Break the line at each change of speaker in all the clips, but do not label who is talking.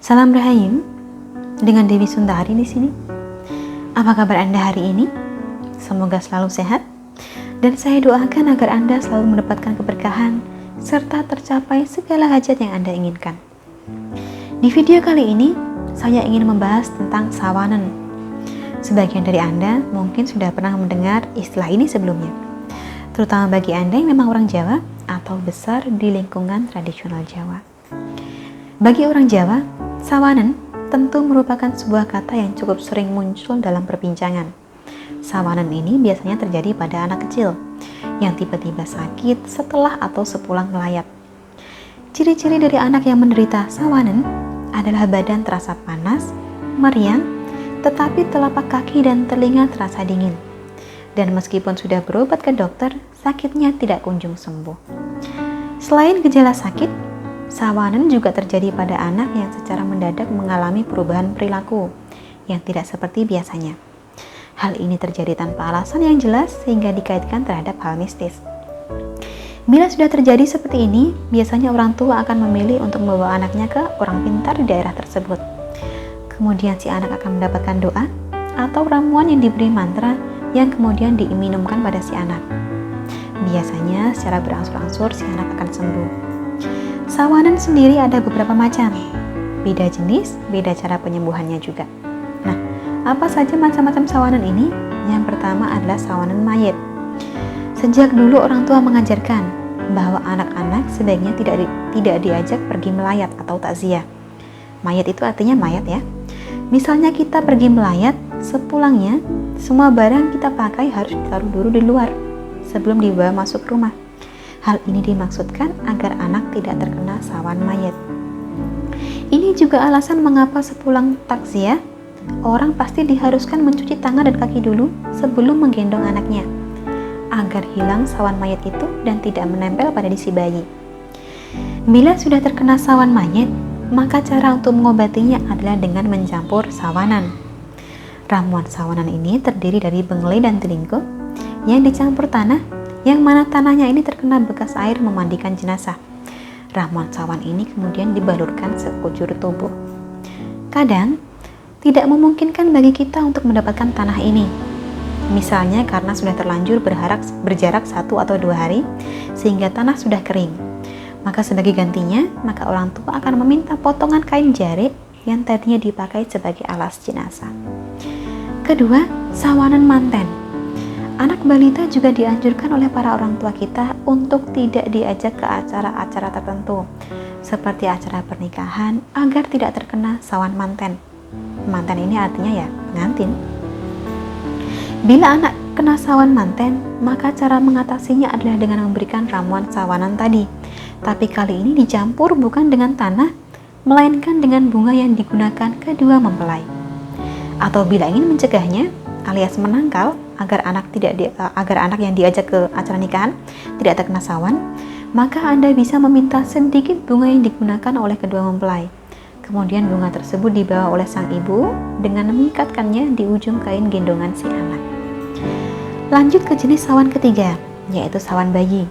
Salam Rahayu, dengan Dewi Sundari di sini. Apa kabar Anda hari ini? Semoga selalu sehat, dan saya doakan agar Anda selalu mendapatkan keberkahan serta tercapai segala hajat yang Anda inginkan. Di video kali ini, saya ingin membahas tentang sawanan. Sebagian dari Anda mungkin sudah pernah mendengar istilah ini sebelumnya, terutama bagi Anda yang memang orang Jawa atau besar di lingkungan tradisional Jawa. Bagi orang Jawa, sawanan tentu merupakan sebuah kata yang cukup sering muncul dalam perbincangan. Sawanan ini biasanya terjadi pada anak kecil yang tiba-tiba sakit setelah atau sepulang melayat. Ciri-ciri dari anak yang menderita sawanan adalah badan terasa panas, meriang, tetapi telapak kaki dan telinga terasa dingin. Dan meskipun sudah berobat ke dokter, sakitnya tidak kunjung sembuh. Selain gejala sakit, sawanan juga terjadi pada anak yang secara mendadak mengalami perubahan perilaku yang tidak seperti biasanya. Hal ini terjadi tanpa alasan yang jelas sehingga dikaitkan terhadap hal mistis. Bila sudah terjadi seperti ini, biasanya orang tua akan memilih untuk membawa anaknya ke orang pintar di daerah tersebut. Kemudian si anak akan mendapatkan doa atau ramuan yang diberi mantra yang kemudian diminumkan pada si anak. Biasanya secara berangsur-angsur si anak akan sembuh. Sawanan sendiri ada beberapa macam, beda jenis, beda cara penyembuhannya juga. Nah, apa saja macam-macam sawanan ini? Yang pertama adalah sawanan mayit. Sejak dulu orang tua mengajarkan bahwa anak-anak sebaiknya tidak diajak pergi melayat atau takziah. Mayat itu artinya mayat ya. Misalnya kita pergi melayat, sepulangnya semua barang kita pakai harus ditaruh dulu di luar sebelum dibawa masuk rumah. Hal ini dimaksudkan agar anak tidak terkena sawan mayat. Ini juga alasan mengapa sepulang takziah, orang pasti diharuskan mencuci tangan dan kaki dulu sebelum menggendong anaknya, agar hilang sawan mayat itu dan tidak menempel pada si bayi. Bila sudah terkena sawan mayat, maka cara untuk mengobatinya adalah dengan mencampur sawanan. Ramuan sawanan ini terdiri dari benglei dan telingko yang dicampur tanah, yang mana tanahnya ini terkena bekas air memandikan jenazah. Ramuan sawan ini kemudian dibalurkan sekujur tubuh. Kadang tidak memungkinkan bagi kita untuk mendapatkan tanah ini. Misalnya karena sudah terlanjur berjarak 1 atau 2 hari sehingga tanah sudah kering. Maka sebagai gantinya, maka orang tua akan meminta potongan kain jarik yang tadinya dipakai sebagai alas jenazah. Kedua, sawanan manten. Anak balita juga dianjurkan oleh para orang tua kita untuk tidak diajak ke acara-acara tertentu, seperti acara pernikahan, agar tidak terkena sawan manten. Manten ini artinya ya pengantin. Bila anak kena sawan manten, maka cara mengatasinya adalah dengan memberikan ramuan sawanan tadi. Tapi kali ini dicampur bukan dengan tanah, melainkan dengan bunga yang digunakan kedua mempelai. Atau bila ingin mencegahnya, alias menangkal agar anak yang diajak ke acara nikahan tidak terkena sawan, maka Anda bisa meminta sedikit bunga yang digunakan oleh kedua mempelai. Kemudian bunga tersebut dibawa oleh sang ibu dengan mengikatkannya di ujung kain gendongan si anak. Lanjut ke jenis sawan ketiga, yaitu sawan bayi.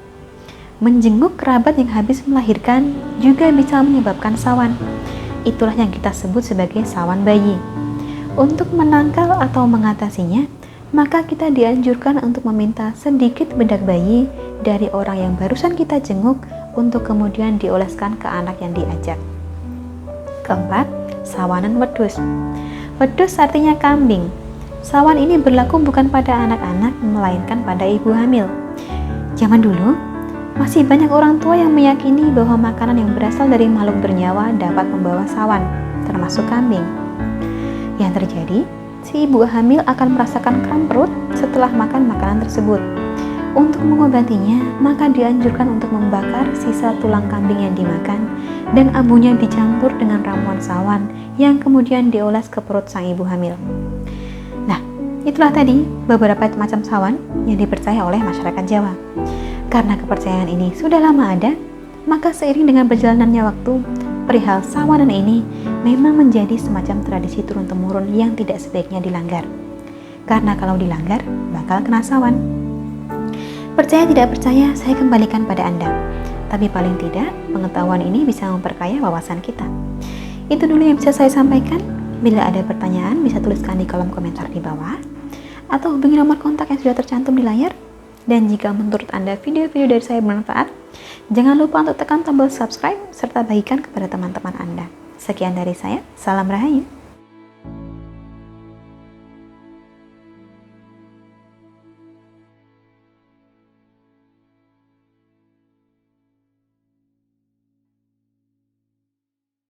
Menjenguk kerabat yang habis melahirkan juga bisa menyebabkan sawan. Itulah yang kita sebut sebagai sawan bayi. Untuk menangkal atau mengatasinya, maka kita dianjurkan untuk meminta sedikit bedak bayi dari orang yang barusan kita jenguk untuk kemudian dioleskan ke anak yang diajak. Keempat, sawanan wedhus. Wedhus artinya kambing. Sawan ini berlaku bukan pada anak-anak, melainkan pada ibu hamil. Zaman dulu, masih banyak orang tua yang meyakini bahwa makanan yang berasal dari makhluk bernyawa dapat membawa sawan, termasuk kambing. Yang terjadi, si ibu hamil akan merasakan kram perut setelah makan makanan tersebut. Untuk mengobatinya, maka dianjurkan untuk membakar sisa tulang kambing yang dimakan dan abunya dicampur dengan ramuan sawan yang kemudian dioles ke perut sang ibu hamil. Nah, itulah tadi beberapa macam sawan yang dipercaya oleh masyarakat Jawa. Karena kepercayaan ini sudah lama ada, maka seiring dengan berjalannya waktu, perihal sawanan ini memang menjadi semacam tradisi turun-temurun yang tidak sebaiknya dilanggar. Karena kalau dilanggar, bakal kena sawan. Percaya tidak percaya, saya kembalikan pada Anda. Tapi paling tidak, pengetahuan ini bisa memperkaya wawasan kita. Itu dulu yang bisa saya sampaikan. Bila ada pertanyaan, bisa tuliskan di kolom komentar di bawah, atau hubungi nomor kontak yang sudah tercantum di layar. Dan jika menurut Anda video-video dari saya bermanfaat, jangan lupa untuk tekan tombol subscribe serta bagikan kepada teman-teman Anda. Sekian dari saya, salam Rahayu.